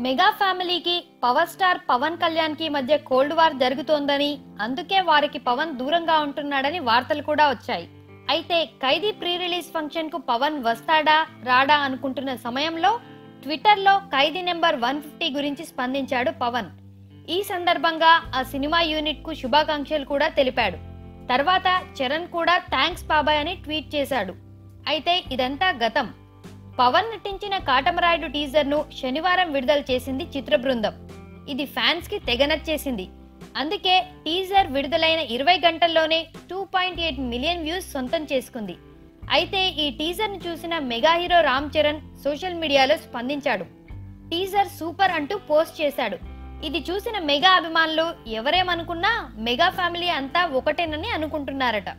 Mega ఫ్యామిలీకి power star Pawan Kalyan కి మధ్య కోల్డ్ వార్ జరుగుతోందని, అందుకే వారికి పవన్ దూరంగా ఉంటున్నాడని వార్తలు కూడా వచ్చాయి. అయితే ఖైదీ ప్రీ రిలీజ్ ఫంక్షన్ కు పవన్ వస్తాడా రాడా అనుకుంటున్న సమయంలో ట్విట్టర్ లో ఖైదీ నెంబర్ 150 గురించి స్పందించాడు పవన్. ఈ సందర్భంగా ఆ సినిమా యూనిట్ కు శుభాకాంక్షలు కూడా తెలిపాడు. తర్వాత చరణ్ కూడా థ్యాంక్స్ బాబాయ్ అని ట్వీట్ చేశాడు. అయితే ఇదంతా గతం. పవన్ నటించిన కాటమరాయుడు టీజర్ ను శనివారం విడుదల చేసింది చిత్ర బృందం. ఇది ఫ్యాన్స్ కి తెగ నచ్చేసింది. అందుకే టీజర్ విడుదలైన 20 గంటల్లోనే 2.8 మిలియన్ వ్యూస్ సొంతం చేసుకుంది. అయితే ఈ టీజర్ ను చూసిన mega hero Ram Charan social మీడియాలో స్పందించాడు. టీజర్ సూపర్ అంటూ పోస్ట్ చేశాడు. ఇది చూసిన మెగా అభిమానులు ఎవరేమనుకున్నా మెగా ఫ్యామిలీ అంతా ఒకటేనని అనుకుంటున్నారట.